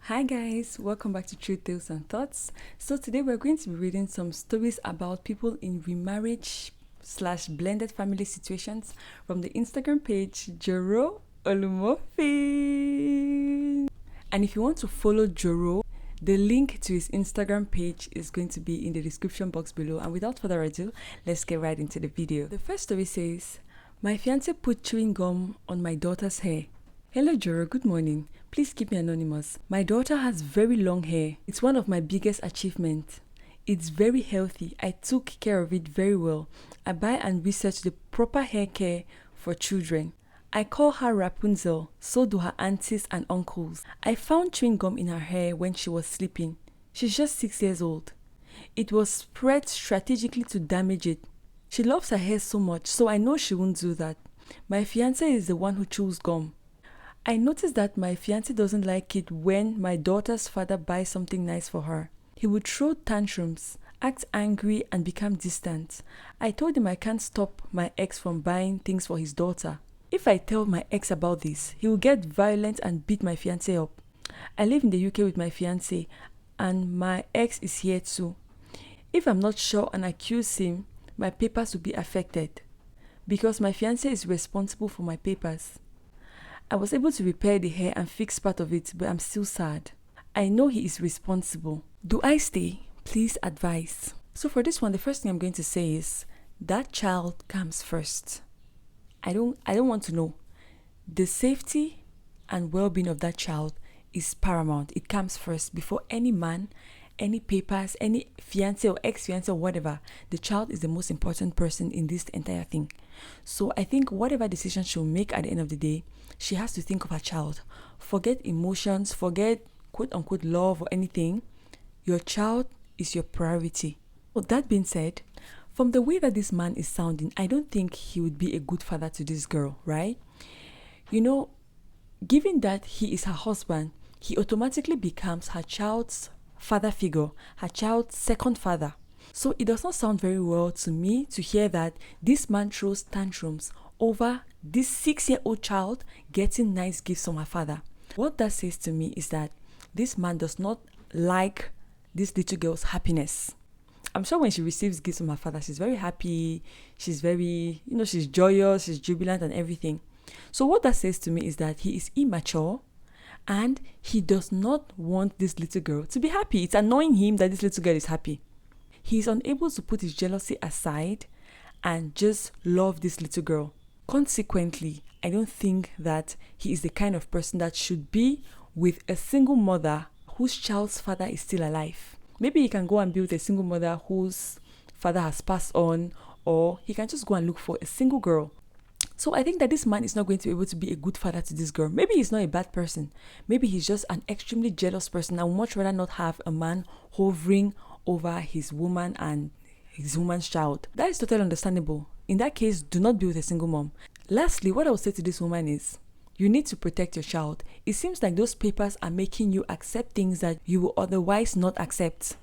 Hi guys, welcome back to True Tales and Thoughts. So today we're going to be reading some stories about people in remarriage slash blended family situations from the Instagram page Joro Olumofin. And if you want to follow Joro, the link to his Instagram page is going to be in the description box below. And without further ado, let's get right into the video. The first story says, my fiance put chewing gum on my daughter's hair. Hello Joro, good morning. Please keep me anonymous. My daughter has very long hair. It's one of my biggest achievements. It's very healthy. I took care of it very well. I buy and research the proper hair care for children. I call her Rapunzel, so do her aunties and uncles. I found chewing gum in her hair when she was sleeping. She's just 6 years old. It was spread strategically to damage it. She loves her hair so much, so I know she won't do that. My fiance is the one who chews gum. I noticed that my fiancé doesn't like it when my daughter's father buys something nice for her. He would throw tantrums, act angry, and become distant. I told him I can't stop my ex from buying things for his daughter. If I tell my ex about this, he will get violent and beat my fiancé up. I live in the UK with my fiancé, and my ex is here too. If I'm not sure and accuse him, my papers will be affected because my fiancé is responsible for my papers. I was able to repair the hair and fix part of it, but I'm still sad. I know he is responsible. Do I stay? Please advise. So for this one, the first thing I'm going to say is that child comes first. I don't want to know. The safety and well-being of that child is paramount. It comes first before any man, any papers, any fiancé or ex-fiancé or whatever. The child is the most important person in this entire thing. So I think whatever decision she'll make at the end of the day, she has to think of her child. Forget emotions, forget quote-unquote love or anything. Your child is your priority. Well, that being said, from the way that this man is sounding, I don't think he would be a good father to this girl, right? You know, given that he is her husband, he automatically becomes her child's father figure, her child's second father. So it does not sound very well to me to hear that this man throws tantrums over this 6-year-old child getting nice gifts from her father. What that says to me is that this man does not like this little girl's happiness. I'm sure when she receives gifts from her father, she's very happy, she's very, she's joyous, she's jubilant and everything. So what that says to me is that he is immature and he does not want this little girl to be happy. It's annoying him that this little girl is happy. He is unable to put his jealousy aside and just love this little girl. Consequently, I don't think that he is the kind of person that should be with a single mother whose child's father is still alive. Maybe he can go and be with a single mother whose father has passed on, or he can just go and look for a single girl. So I think that this man is not going to be able to be a good father to this girl. Maybe he's not a bad person. Maybe he's just an extremely jealous person. I would much rather not have a man hovering over his woman and his woman's child. That is totally understandable. In that case, do not be with a single mom. Lastly, what I would say to this woman is, you need to protect your child. It seems like those papers are making you accept things that you will otherwise not accept.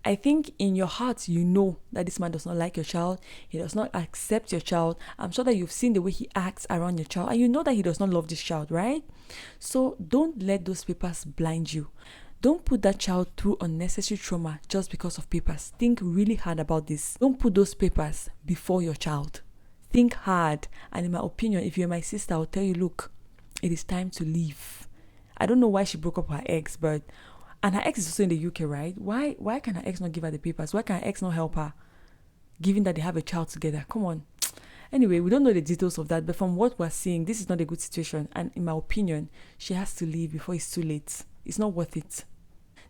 I think in your heart, you know that this man does not like your child. He does not accept your child. I'm sure that you've seen the way he acts around your child, and you know that he does not love this child, right? So don't let those papers blind you. Don't put that child through unnecessary trauma just because of papers. Think really hard about this. Don't put those papers before your child. Think hard. And in my opinion, if you're my sister, I'll tell you, look, it is time to leave. I don't know why she broke up with her ex, and her ex is also in the UK, right? Why can her ex not give her the papers? Why can her ex not help her, given that they have a child together? Come on. Anyway, we don't know the details of that, but from what we're seeing, this is not a good situation. And in my opinion, she has to leave before it's too late. It's not worth it.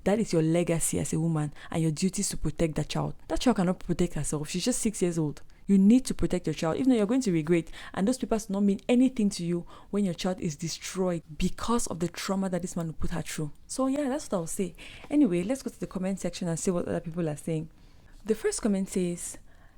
That is your legacy as a woman, and your duty is to protect that child. That child cannot protect herself. She's just 6 years old. You need to protect your child, even though you're going to regret. And those papers do not mean anything to you when your child is destroyed because of the trauma that this man will put her through. So yeah, that's what I'll say. Anyway, let's go to the comment section and see what other people are saying. The first comment says,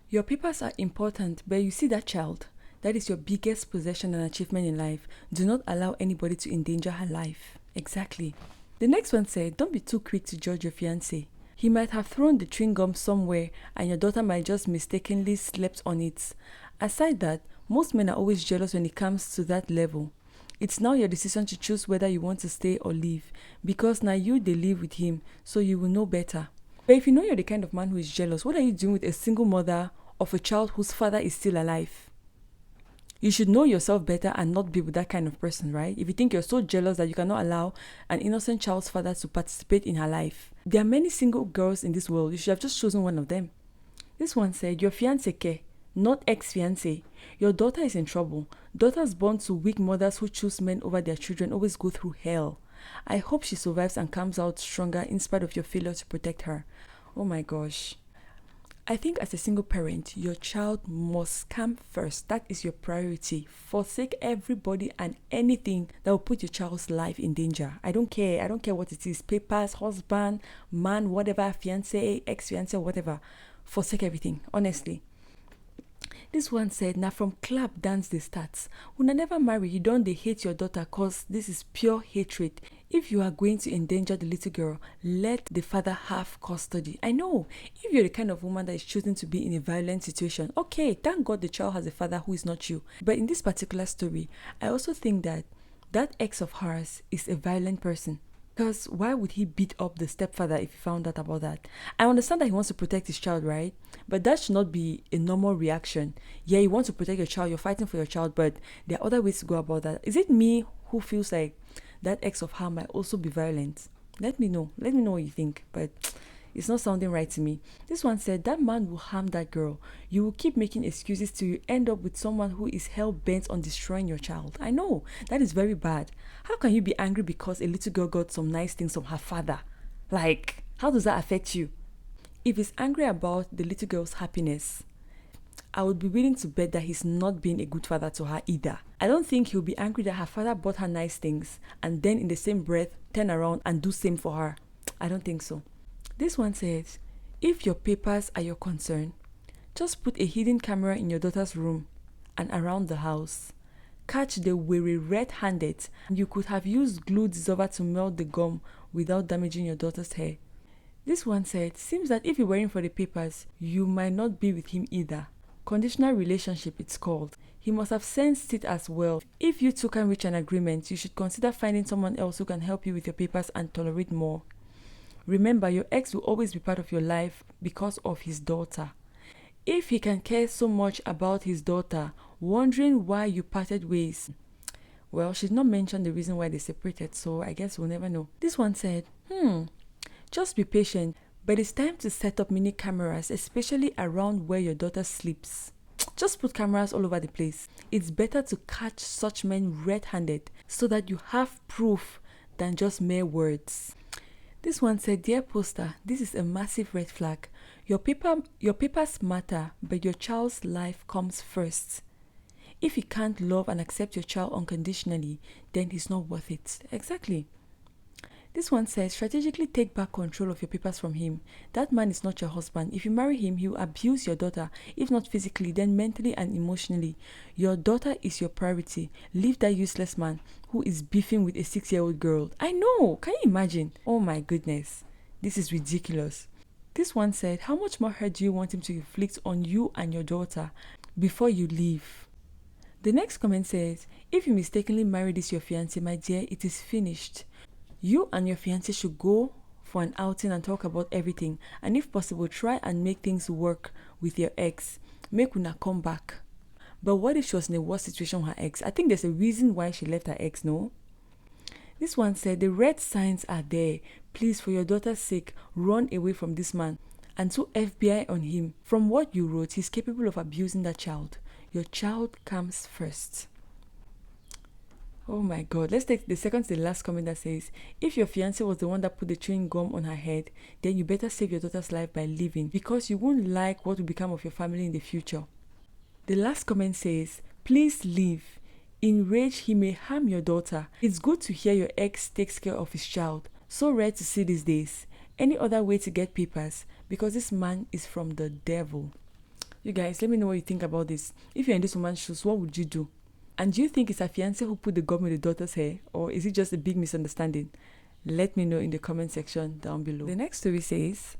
your papers are important, but you see that child. That is your biggest possession and achievement in life. Do not allow anybody to endanger her life. Exactly. The next one said, don't be too quick to judge your fiancé. He might have thrown the chewing gum somewhere and your daughter might just mistakenly slept on it. Aside that, most men are always jealous when it comes to that level. It's now your decision to choose whether you want to stay or leave, because now you they live with him, so you will know better. But if you know you're the kind of man who is jealous, what are you doing with a single mother of a child whose father is still alive? You should know yourself better and not be with that kind of person, right? If you think you're so jealous that you cannot allow an innocent child's father to participate in her life. There are many single girls in this world. You should have just chosen one of them. This one said, your fiancé ke, not ex-fiancé. Your daughter is in trouble. Daughters born to weak mothers who choose men over their children always go through hell. I hope she survives and comes out stronger in spite of your failure to protect her. Oh my gosh. I think as a single parent, your child must come first. That is your priority. Forsake everybody and anything that will put your child's life in danger. I don't care. I don't care what it is. Papers, husband, man, whatever, fiancé, ex-fiancé, whatever. Forsake everything, honestly. This one said, now from club dance they starts. When I never marry, you don't they hate your daughter cause this is pure hatred. If you are going to endanger the little girl, let the father have custody. I know, if you're the kind of woman that is choosing to be in a violent situation, okay, thank God the child has a father who is not you. But in this particular story, I also think that that ex of hers is a violent person. Because why would he beat up the stepfather if he found out about that? I understand that he wants to protect his child, right? But that should not be a normal reaction. Yeah, you want to protect your child, you're fighting for your child, but there are other ways to go about that. Is it me who feels like that ex of her might also be violent? Let me know. Let me know what you think. But it's not sounding right to me. This one said, that man will harm that girl. You will keep making excuses till you end up with someone who is hell-bent on destroying your child. I know, that is very bad. How can you be angry because a little girl got some nice things from her father? Like, how does that affect you? If he's angry about the little girl's happiness, I would be willing to bet that he's not being a good father to her either. I don't think he'll be angry that her father bought her nice things and then in the same breath turn around and do same for her. I don't think so. This one says, if your papers are your concern, just put a hidden camera in your daughter's room and around the house. Catch the weary red-handed, and you could have used glue dissolver to melt the gum without damaging your daughter's hair. This one said, seems that if you're waiting for the papers, you might not be with him either. Conditional relationship it's called. He must have sensed it as well. If you two can reach an agreement, you should consider finding someone else who can help you with your papers and tolerate more. Remember, your ex will always be part of your life because of his daughter. If he can care so much about his daughter, wondering why you parted ways. Well, she did not mention the reason why they separated, so I guess we'll never know. This one said, just be patient, but it's time to set up mini cameras, especially around where your daughter sleeps. Just put cameras all over the place. It's better to catch such men red-handed so that you have proof than just mere words. This one said, dear poster, this is a massive red flag. Your papers matter, but your child's life comes first. If he can't love and accept your child unconditionally, then he's not worth it. Exactly. This one says, strategically take back control of your papers from him. That man is not your husband. If you marry him, he will abuse your daughter. If not physically, then mentally and emotionally. Your daughter is your priority. Leave that useless man who is beefing with a 6-year-old girl. I know. Can you imagine? Oh my goodness. This is ridiculous. This one said, how much more hurt do you want him to inflict on you and your daughter before you leave? The next comment says, if you mistakenly marry this your fiancé, my dear, it is finished. You and your fiancé should go for an outing and talk about everything. And if possible, try and make things work with your ex. Make una come back. But what if she was in a worse situation with her ex? I think there's a reason why she left her ex, no? This one said, the red signs are there. Please, for your daughter's sake, run away from this man. And so FBI on him. From what you wrote, he's capable of abusing that child. Your child comes first. Oh my God. Let's take the second to the last comment that says, if your fiancé was the one that put the chewing gum on her head, then you better save your daughter's life by leaving, because you won't like what will become of your family in the future. The last comment says, please leave. In rage, he may harm your daughter. It's good to hear your ex takes care of his child. So rare to see these days. Any other way to get papers? Because this man is from the devil. You guys, let me know what you think about this. If you're in this woman's shoes, what would you do? And do you think it's her fiancé who put the gum in the daughter's hair? Or is it just a big misunderstanding? Let me know in the comment section down below. The next story says,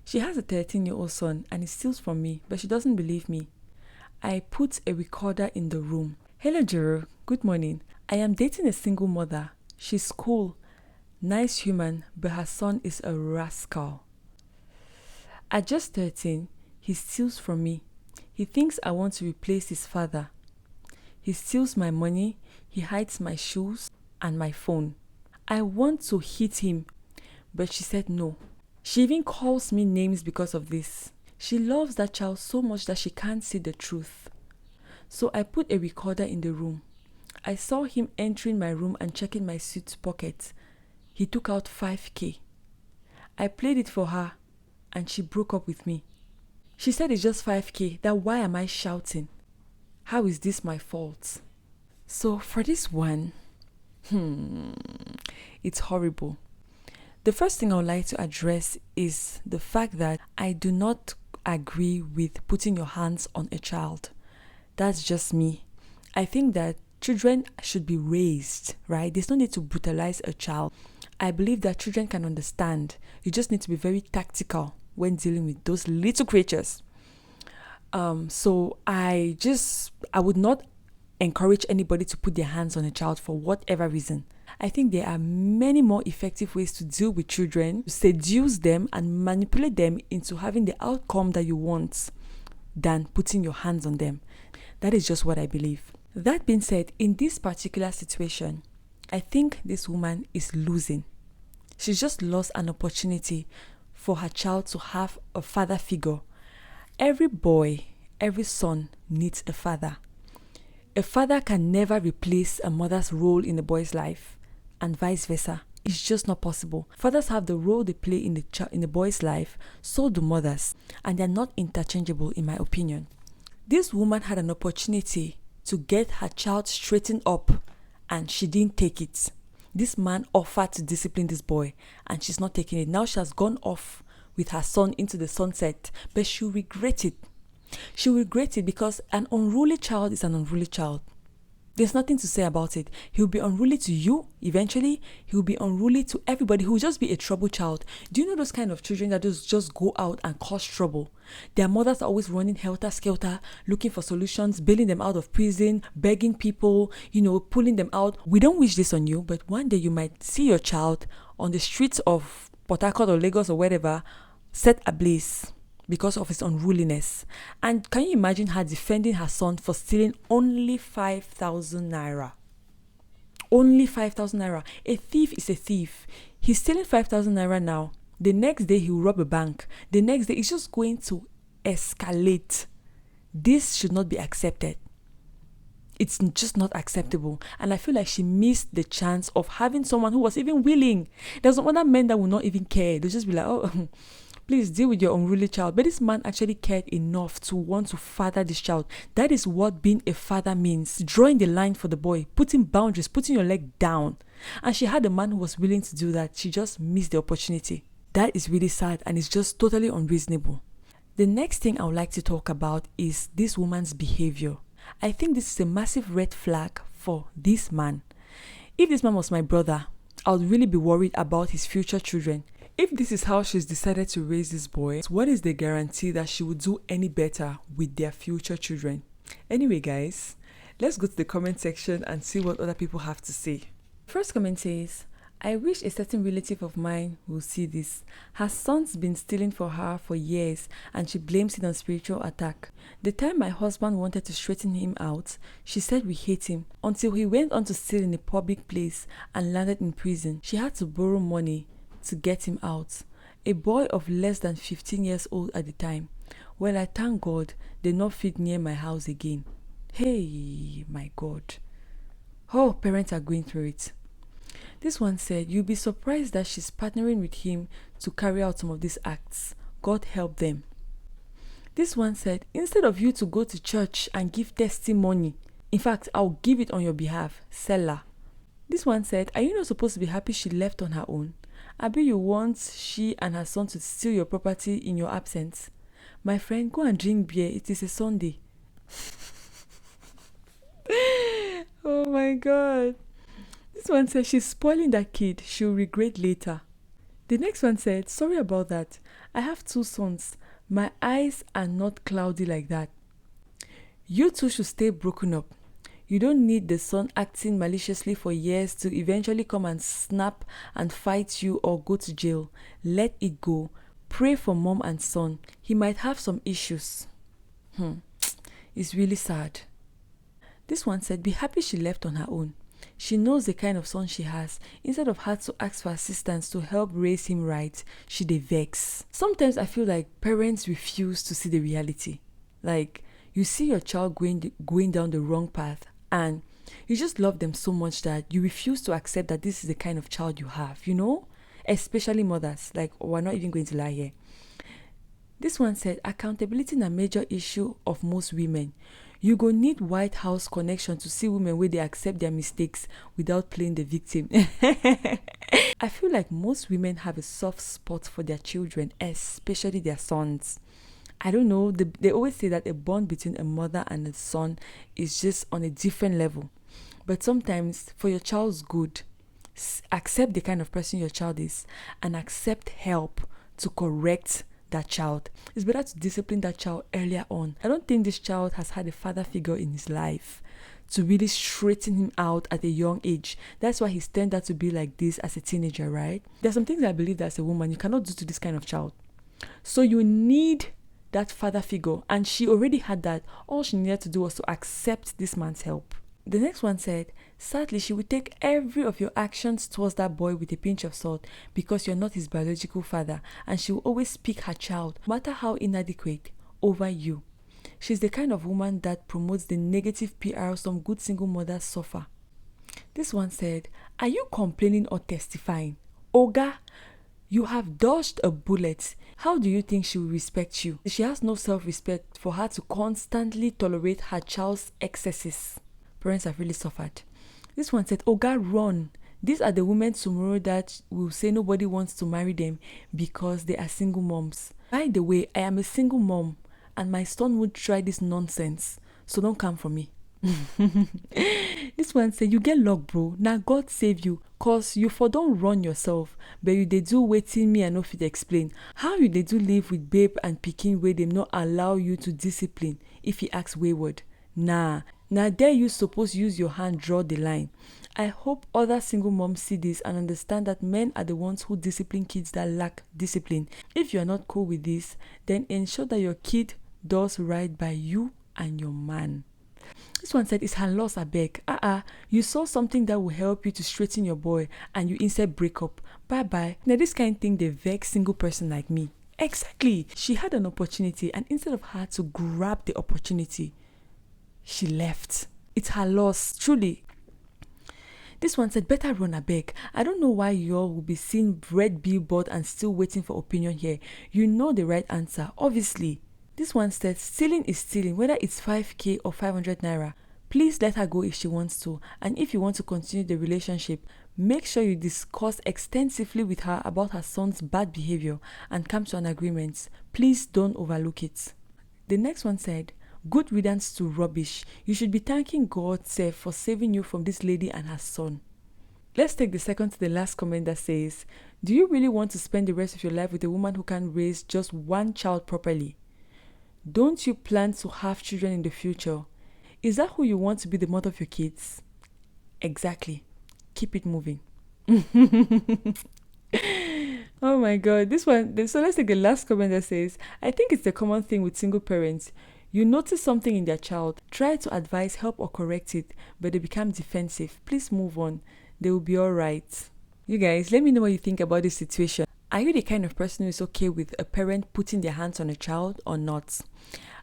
she has a 13-year-old son and he steals from me, but she doesn't believe me. I put a recorder in the room. Hello, Jero. Good morning. I am dating a single mother. She's cool, nice human, but her son is a rascal. At just 13, he steals from me. He thinks I want to replace his father. He steals my money, he hides my shoes and my phone. I want to hit him, but she said no. She even calls me names because of this. She loves that child so much that she can't see the truth. So I put a recorder in the room. I saw him entering my room and checking my suit pocket. He took out 5K. I played it for her and she broke up with me. She said it's just 5K, that why am I shouting? How is this my fault? So for this one, it's horrible. The first thing I would like to address is the fact that I do not agree with putting your hands on a child. That's just me. I think that children should be raised, right? There's no need to brutalize a child. I believe that children can understand. You just need to be very tactical when dealing with those little creatures. So I would not encourage anybody to put their hands on a child for whatever reason. I think there are many more effective ways to deal with children, to seduce them and manipulate them into having the outcome that you want than putting your hands on them. That is just what I believe. That being said, in this particular situation, I think this woman is losing. She's just lost an opportunity for her child to have a father figure. Every boy, every son needs a father. A father can never replace a mother's role in a boy's life, and vice versa. It's just not possible. Fathers have the role they play in the boy's life, so do mothers, and they're not interchangeable in my opinion. This woman had an opportunity to get her child straightened up, and she didn't take it. This man offered to discipline this boy, and she's not taking it. Now she has gone off with her son into the sunset, but she'll regret it. She'll regret it because an unruly child is an unruly child. There's nothing to say about it. He'll be unruly to you eventually. He'll be unruly to everybody. He'll just be a trouble child. Do you know those kind of children that just go out and cause trouble? Their mothers are always running helter-skelter, looking for solutions, bailing them out of prison, begging people, pulling them out. We don't wish this on you, but one day you might see your child on the streets of Port Harcourt or Lagos or wherever, set ablaze because of his unruliness. And can you imagine her defending her son for stealing only 5,000 naira? Only 5,000 naira. A thief is a thief. He's stealing 5,000 naira now. The next day he'll rob a bank. The next day it's just going to escalate. This should not be accepted. It's just not acceptable. And I feel like she missed the chance of having someone who was even willing. There's some other men that will not even care. They'll just be like, oh, please deal with your unruly child. But this man actually cared enough to want to father this child. That is what being a father means. Drawing the line for the boy, putting boundaries, putting your leg down. And she had a man who was willing to do that. She just missed the opportunity. That is really sad and it's just totally unreasonable. The next thing I would like to talk about is this woman's behavior. I think this is a massive red flag for this man. If this man was my brother, I would really be worried about his future children. If this is how she's decided to raise this boy, what is the guarantee that she would do any better with their future children? Anyway, guys, let's go to the comment section and see what other people have to say. First comment says, I wish a certain relative of mine will see this. Her son's been stealing for her for years and she blames it on spiritual attack. The time my husband wanted to straighten him out, she said we hate him until he went on to steal in a public place and landed in prison. She had to borrow money to get him out. A boy of less than 15 years old at the time. Well, I thank God they not fit near my house again. Hey, my God. Oh, parents are going through it. This one said, you'll be surprised that she's partnering with him to carry out some of these acts. God help them. This one said, instead of you to go to church and give testimony, in fact, I'll give it on your behalf. Seller. This one said, are you not supposed to be happy she left on her own? Abi you want she and her son to steal your property in your absence? My friend, go and drink beer. It is a Sunday. Oh my God. This one says she's spoiling that kid. She'll regret later. The next one said, sorry about that. I have 2 sons. My eyes are not cloudy like that. You two should stay broken up. You don't need the son acting maliciously for years to eventually come and snap and fight you or go to jail. Let it go. Pray for mom and son. He might have some issues. It's really sad. This one said, be happy she left on her own. She knows the kind of son she has. Instead of her to ask for assistance to help raise him right, she dey vex. Sometimes I feel like parents refuse to see the reality. Like, you see your child going down the wrong path, and you just love them so much that you refuse to accept that this is the kind of child you have, you know? Especially mothers. Like, we're not even going to lie here. This one said, accountability is a major issue of most women. You go need White House connection to see women where they accept their mistakes without playing the victim. I feel like most women have a soft spot for their children, especially their sons. I don't know, they always say that a bond between a mother and a son is just on a different level. But sometimes, for your child's good, accept the kind of person your child is and accept help to correct that child. It's better to discipline that child earlier on. I don't think this child has had a father figure in his life to really straighten him out at a young age. That's why he's turned out to be like this as a teenager, right? There's some things I believe that as a woman you cannot do to this kind of child. So you need that father figure, and she already had that. All she needed to do was to accept this man's help. The next one said, sadly, she would take every of your actions towards that boy with a pinch of salt because you're not his biological father, and she will always pick her child, no matter how inadequate, over you. She's the kind of woman that promotes the negative PR some good single mothers suffer. This one said, are you complaining or testifying? Oga, you have dodged a bullet. How do you think she will respect you? She has no self-respect for her to constantly tolerate her child's excesses. Parents have really suffered. This one said, Oga, run. These are the women tomorrow that will say nobody wants to marry them because they are single moms. By the way, I am a single mom and my son would try this nonsense. So don't come for me. This one said, you get luck, bro. Now God save you. Cause you for don't run yourself, but you they do waiting me and no fit explain. How you they do live with babe and pikin where them not allow you to discipline if he acts wayward? Nah, there you suppose use your hand draw the line. I hope other single moms see this and understand that men are the ones who discipline kids that lack discipline. If you are not cool with this, then ensure that your kid does right by you and your man. This one said, it's her loss, I beg. You saw something that will help you to straighten your boy and you instead break up. Bye-bye. Now this kind of thing they vex single person like me. Exactly. She had an opportunity and instead of her to grab the opportunity, she left. It's her loss, truly. This one said, better run, I beg. I don't know why you all will be seeing red billboard and still waiting for opinion here. You know the right answer, obviously. This one said, stealing is stealing, whether it's 5k or 500 naira. Please let her go if she wants to. And if you want to continue the relationship, make sure you discuss extensively with her about her son's bad behavior and come to an agreement. Please don't overlook it. The next one said, good riddance to rubbish. You should be thanking God, sir, for saving you from this lady and her son. Let's take the second to the last comment that says, do you really want to spend the rest of your life with a woman who can raise just one child properly? Don't you plan to have children in the future? Is that who you want to be the mother of your kids? Exactly. Keep it moving. Oh my God. This one. So let's take the last comment that says, I think it's a common thing with single parents. You notice something in their child, try to advise, help or correct it, but they become defensive. Please move on. They will be all right. You guys, let me know what you think about this situation. Are you the kind of person who is okay with a parent putting their hands on a child or not?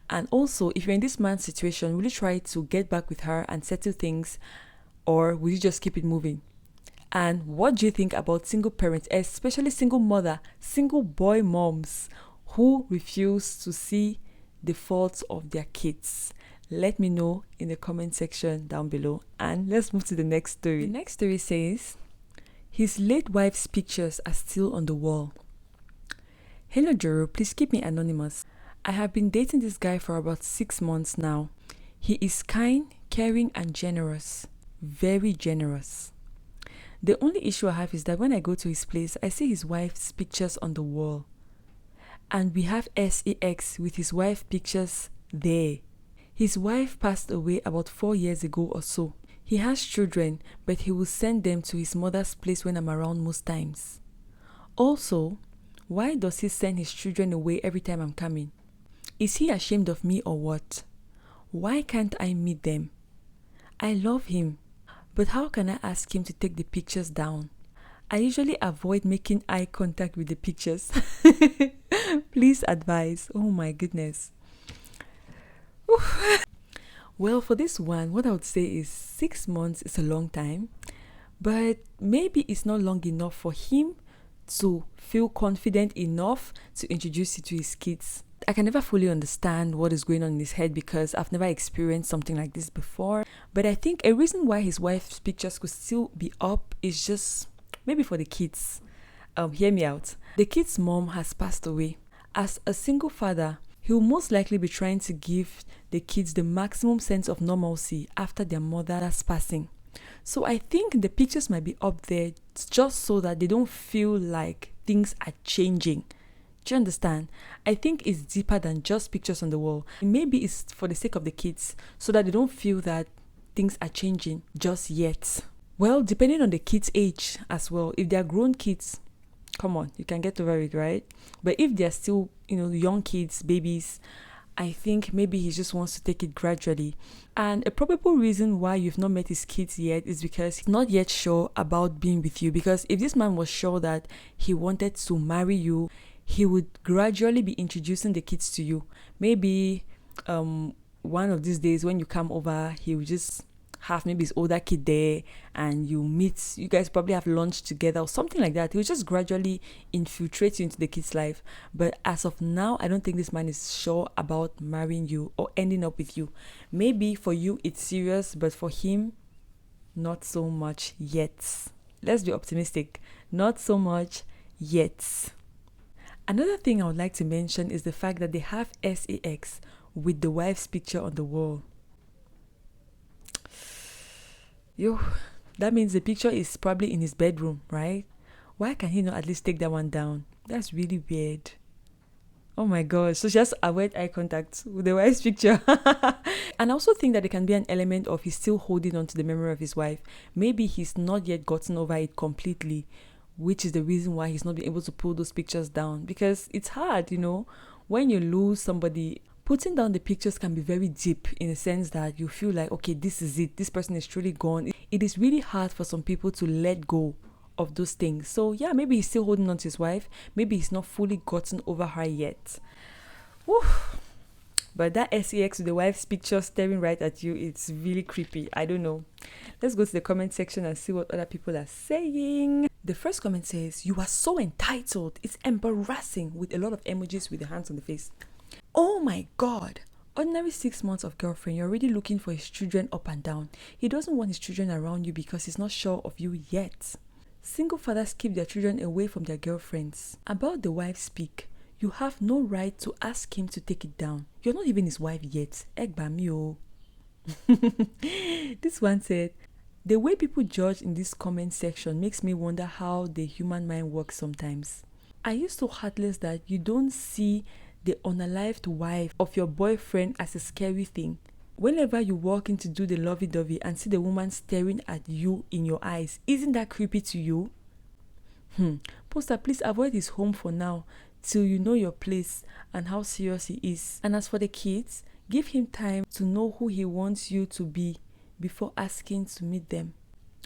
And also, if you're in this man's situation, will you try to get back with her and settle things, or will you just keep it moving? And what do you think about single parents, especially single mother, single boy moms who refuse to see the faults of their kids? Let me know in the comment section down below. And let's move to the next story. The next story says, his late wife's pictures are still on the wall. Hello Joro, please keep me anonymous. I have been dating this guy for about 6 months now. He is kind, caring and generous. Very generous. The only issue I have is that when I go to his place, I see his wife's pictures on the wall. And we have sex with his wife's pictures there. His wife passed away about 4 years ago or so. He has children, but he will send them to his mother's place when I'm around most times. Also, why does he send his children away every time I'm coming? Is he ashamed of me or what? Why can't I meet them? I love him, but how can I ask him to take the pictures down? I usually avoid making eye contact with the pictures. Please advise. Oh my goodness. Well, for this one, what I would say is 6 months is a long time, but maybe it's not long enough for him to feel confident enough to introduce you to his kids. I can never fully understand what is going on in his head because I've never experienced something like this before. But I think a reason why his wife's pictures could still be up is just maybe for the kids. Hear me out. The kid's mom has passed away. As a single father, he will most likely be trying to give the kids the maximum sense of normalcy after their mother's passing. So I think the pictures might be up there just so that they don't feel like things are changing. Do you understand? I think it's deeper than just pictures on the wall. Maybe it's for the sake of the kids so that they don't feel that things are changing just yet. Well, depending on the kids' age as well. If they are grown kids, come on, you can get over it, right? But if they're still, young kids, babies, I think maybe he just wants to take it gradually. And a probable reason why you've not met his kids yet is because he's not yet sure about being with you. Because if this man was sure that he wanted to marry you, he would gradually be introducing the kids to you. Maybe one of these days when you come over, he will just have maybe his older kid there and you meet, you guys probably have lunch together or something like that. He will just gradually infiltrate you into the kid's life. But as of now, I don't think this man is sure about marrying you or ending up with you. Maybe for you it's serious, but for him, not so much yet. Let's be optimistic. Not so much yet. Another thing I would like to mention is the fact that they have sex with the wife's picture on the wall. That means the picture is probably in his bedroom, right? Why can he not at least take that one down? That's really weird. Oh my gosh. So just avoid eye contact with the wife's picture. And I also think that there can be an element of he's still holding on to the memory of his wife. Maybe he's not yet gotten over it completely, which is the reason why he's not been able to pull those pictures down. Because it's hard, when you lose somebody. Putting down the pictures can be very deep in the sense that you feel like, okay, this is it. This person is truly gone. It is really hard for some people to let go of those things. So yeah, maybe he's still holding on to his wife. Maybe he's not fully gotten over her yet. Woo. But that sex with the wife's picture staring right at you, it's really creepy. I don't know. Let's go to the comment section and see what other people are saying. The first comment says, "You are so entitled. It's embarrassing," with a lot of emojis with the hands on the face. Oh my God. Ordinary 6 months of girlfriend, you're already looking for his children up and down. He doesn't want his children around you because he's not sure of you yet. Single fathers keep their children away from their girlfriends. About the wife speak, you have no right to ask him to take it down. You're not even his wife yet. Egbamio. This one said, "The way people judge in this comment section makes me wonder how the human mind works sometimes. Are you so heartless that you don't see the unalived wife of your boyfriend as a scary thing? Whenever you walk in to do the lovey-dovey and see the woman staring at you in your eyes, isn't that creepy to you? Poster, please avoid his home for now till you know your place and how serious he is. And as for the kids, give him time to know who he wants you to be before asking to meet them."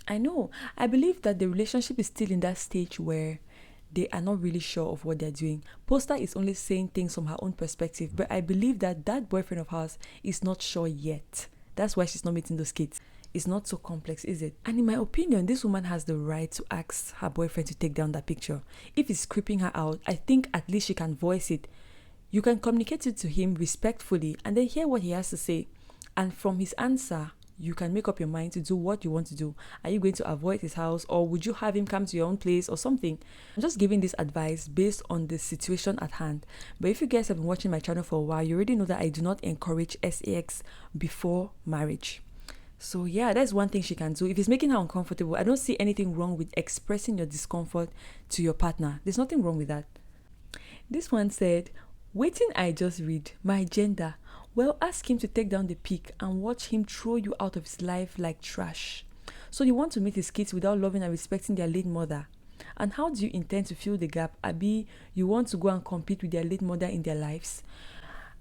I know. I believe that the relationship is still in that stage where they are not really sure of what they're doing. Poster is only saying things from her own perspective, but I believe that that boyfriend of hers is not sure yet. That's why she's not meeting those kids. It's not so complex, is it? And in my opinion, this woman has the right to ask her boyfriend to take down that picture. If it's creeping her out, I think at least she can voice it. You can communicate it to him respectfully and then hear what he has to say. And from his answer, you can make up your mind to do what you want to do. Are you going to avoid his house, or would you have him come to your own place or something? I'm just giving this advice based on the situation at hand. But if you guys have been watching my channel for a while, you already know that I do not encourage sex before marriage. So yeah, that's one thing she can do. If it's making her uncomfortable, I don't see anything wrong with expressing your discomfort to your partner. There's nothing wrong with that. This one said, "Waiting I just read, my gender. Well, ask him to take down the pic and watch him throw you out of his life like trash. So you want to meet his kids without loving and respecting their late mother. And how do you intend to fill the gap? Abi, you want to go and compete with their late mother in their lives?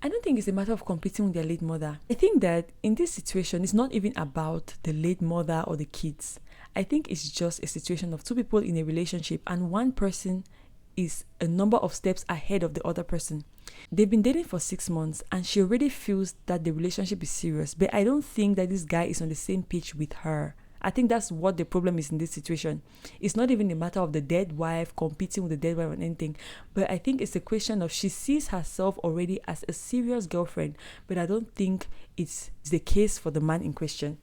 I don't think it's a matter of competing with their late mother. I think that in this situation, it's not even about the late mother or the kids. I think it's just a situation of two people in a relationship and one person is a number of steps ahead of the other person. They've been dating for 6 months and she already feels that the relationship is serious, but I don't think that this guy is on the same page with her. I think that's what the problem is in this situation. It's not even a matter of the dead wife competing with the dead wife or anything, but I think it's a question of she sees herself already as a serious girlfriend, but I don't think it's the case for the man in question.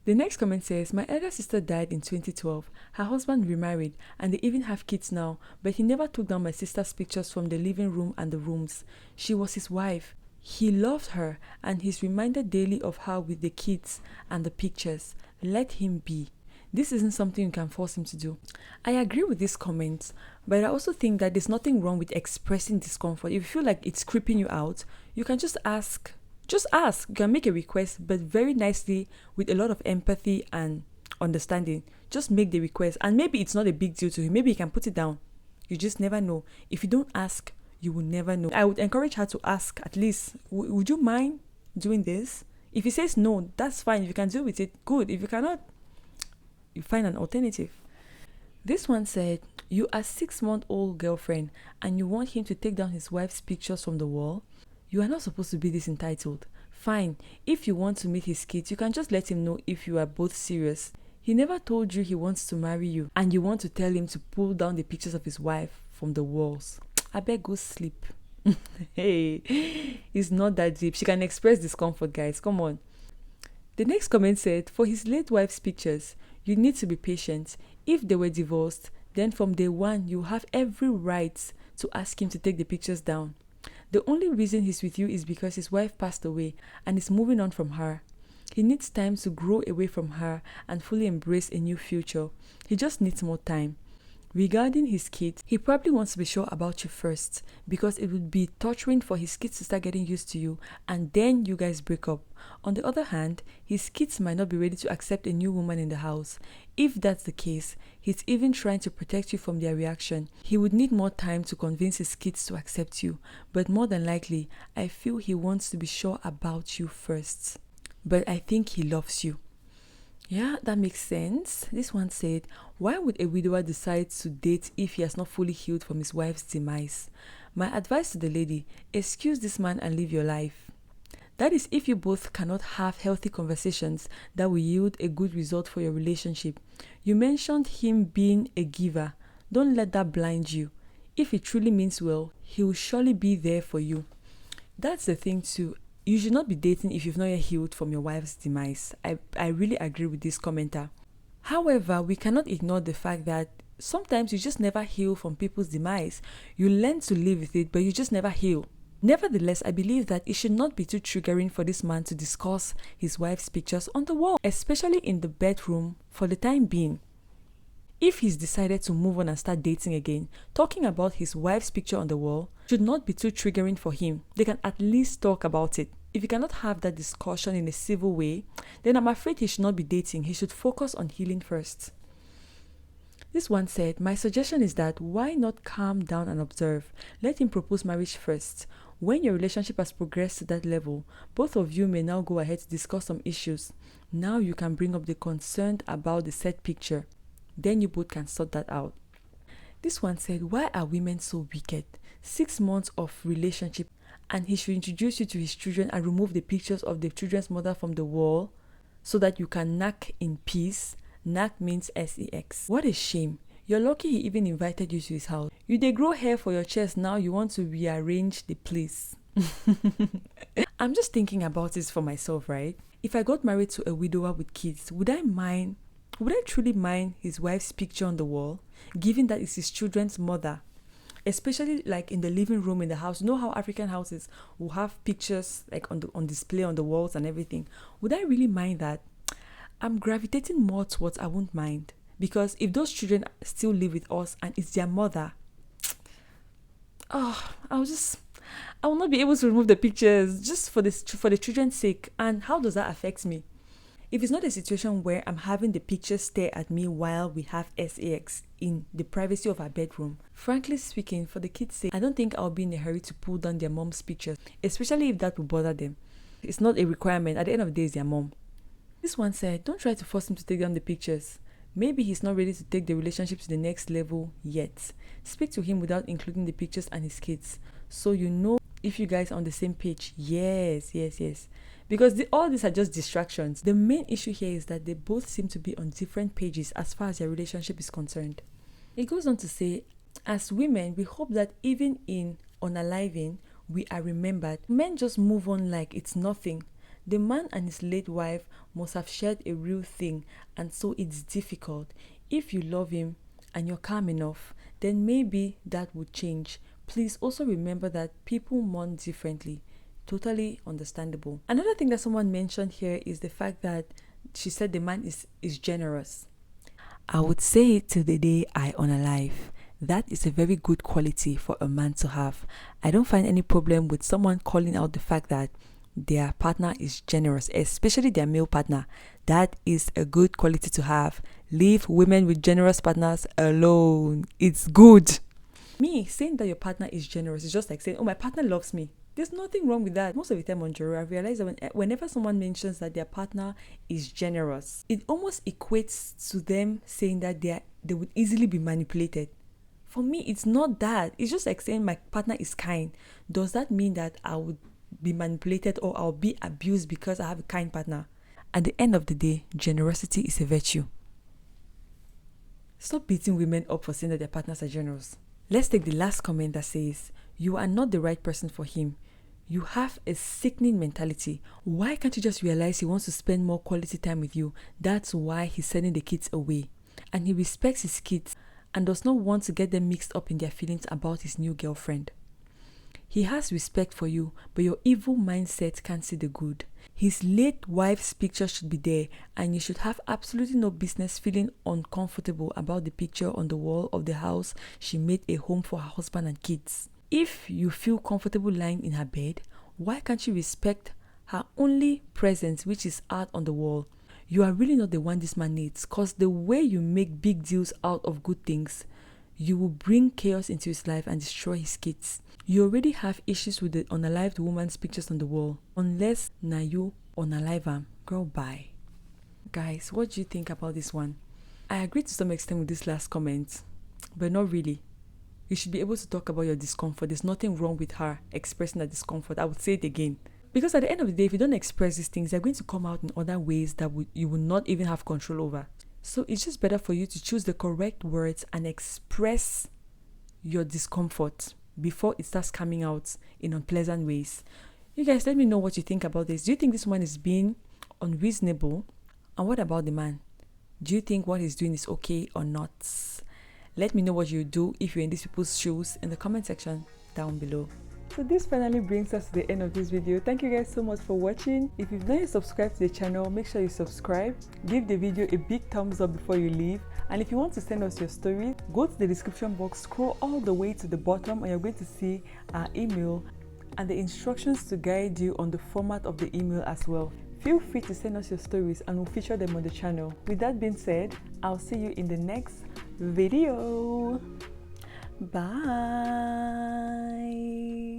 The next comment says, my elder sister died in 2012. Her husband remarried and they even have kids now, but he never took down my sister's pictures from the living room and the rooms. She was his wife. He loved her and he's reminded daily of her with the kids and the pictures. Let him be. This isn't something you can force him to do. I agree with these comments, but I also think that there's nothing wrong with expressing discomfort. If you feel like it's creeping you out, you can just ask. Just ask. You can make a request, but very nicely with a lot of empathy and understanding. Just make the request, and maybe it's not a big deal to you. Maybe you can put it down. You just never know. If you don't ask, you will never know. I would encourage her to ask at least, would you mind doing this? If he says no, that's fine. If you can deal with it, good. If you cannot, you find an alternative. This one said, you are 6-month-old girlfriend and you want him to take down his wife's pictures from the wall. You are not supposed to be this entitled. Fine, if you want to meet his kids, you can just let him know if you are both serious. He never told you he wants to marry you and you want to tell him to pull down the pictures of his wife from the walls. I beg, go sleep. Hey, it's not that deep. She can express discomfort, guys. Come on. The next comment said, for his late wife's pictures, you need to be patient. If they were divorced, then from day one, you have every right to ask him to take the pictures down. The only reason he's with you is because his wife passed away and is moving on from her. He needs time to grow away from her and fully embrace a new future. He just needs more time. Regarding his kids, he probably wants to be sure about you first because it would be torturing for his kids to start getting used to you and then you guys break up. On the other hand, his kids might not be ready to accept a new woman in the house. If that's the case, he's even trying to protect you from their reaction. He would need more time to convince his kids to accept you, but more than likely, I feel he wants to be sure about you first. But I think he loves you. Yeah, that makes sense. This one said, why would a widower decide to date if he has not fully healed from his wife's demise? My advice to the lady, excuse this man and live your life. That is if you both cannot have healthy conversations that will yield a good result for your relationship. You mentioned him being a giver. Don't let that blind you. If he truly means well, he will surely be there for you. That's the thing too. You should not be dating if you've not yet healed from your wife's demise. I really agree with this commenter. However, we cannot ignore the fact that sometimes you just never heal from people's demise. You learn to live with it, but you just never heal. Nevertheless, I believe that it should not be too triggering for this man to discuss his wife's pictures on the wall, especially in the bedroom for the time being. If he's decided to move on and start dating again, talking about his wife's picture on the wall should not be too triggering for him. They can at least talk about it. If you cannot have that discussion in a civil way, then I'm afraid he should not be dating. He should focus on healing first. This one said, my suggestion is that why not calm down and observe? Let him propose marriage first. When your relationship has progressed to that level, both of you may now go ahead to discuss some issues. Now you can bring up the concern about the set picture. Then you both can sort that out. This one said, why are women so wicked? 6 months of relationship and he should introduce you to his children and remove the pictures of the children's mother from the wall so that you can knack in peace. Knack means sex. What a shame. You're lucky he even invited you to his house. You dey grow hair for your chest, now you want to rearrange the place. I'm just thinking about this for myself, right? If I got married to a widower with kids, would I truly mind his wife's picture on the wall, given that it's his children's mother? Especially like in the living room in the house. You know how African houses will have pictures like on display on the walls and everything. Would I really mind that? I'm gravitating more towards I won't mind. Because if those children still live with us and it's their mother, I will not be able to remove the pictures just for the children's sake. And how does that affect me? If it's not a situation where I'm having the pictures stare at me while we have sex in the privacy of our bedroom, frankly speaking, for the kids' sake, I don't think I'll be in a hurry to pull down their mom's pictures, especially if that will bother them. It's not a requirement. At the end of the day, it's their mom. This one said, don't try to force him to take down the pictures. Maybe he's not ready to take the relationship to the next level yet. Speak to him without including the pictures and his kids, so you know if you guys are on the same page. Yes. Because all these are just distractions. The main issue here is that they both seem to be on different pages as far as their relationship is concerned. It goes on to say, as women, we hope that even in unaliving, we are remembered. Men just move on like it's nothing. The man and his late wife must have shared a real thing, and so it's difficult. If you love him and you're calm enough, then maybe that would change. Please also remember that people mourn differently. Totally understandable. Another thing that someone mentioned here is the fact that she said the man is generous. I would say it till the day I unalive. That is a very good quality for a man to have. I don't find any problem with someone calling out the fact that their partner is generous, especially their male partner. That is a good quality to have. Leave women with generous partners alone. It's good. Me saying that your partner is generous is just like saying, oh, my partner loves me. There's nothing wrong with that. Most of the time on Joro, I realize that whenever someone mentions that their partner is generous, it almost equates to them saying that they would easily be manipulated. For me, it's not that. It's just like saying my partner is kind. Does that mean that I would be manipulated or I'll be abused because I have a kind partner? At the end of the day, generosity is a virtue. Stop beating women up for saying that their partners are generous. Let's take the last comment that says, you are not the right person for him. You have a sickening mentality. Why can't you just realize he wants to spend more quality time with you? That's why he's sending the kids away. And he respects his kids and does not want to get them mixed up in their feelings about his new girlfriend. He has respect for you, but your evil mindset can't see the good. His late wife's picture should be there, and you should have absolutely no business feeling uncomfortable about the picture on the wall of the house she made a home for her husband and kids. If you feel comfortable lying in her bed, why can't you respect her only presence, which is art on the wall? You are really not the one this man needs, because the way you make big deals out of good things, you will bring chaos into his life and destroy his kids. You already have issues with the unalived woman's pictures on the wall. Unless na you unalive am, girl, bye. Guys, what do you think about this one? I agree to some extent with this last comment, but not really. You should be able to talk about your discomfort. There's nothing wrong with her expressing that discomfort. I would say it again. Because at the end of the day, if you don't express these things, they're going to come out in other ways that you will not even have control over. So it's just better for you to choose the correct words and express your discomfort before it starts coming out in unpleasant ways. You guys, let me know what you think about this. Do you think this one is being unreasonable? And what about the man? Do you think what he's doing is okay or not? Let me know what you do if you're in these people's shoes in the comment section down below. So this finally brings us to the end of this video. Thank you guys so much for watching. If you've not yet subscribed to the channel, make sure you subscribe. Give the video a big thumbs up before you leave. And if you want to send us your story, go to the description box, scroll all the way to the bottom, and you're going to see our email and the instructions to guide you on the format of the email as well. Feel free to send us your stories and we'll feature them on the channel. With that being said, I'll see you in the next video. Bye.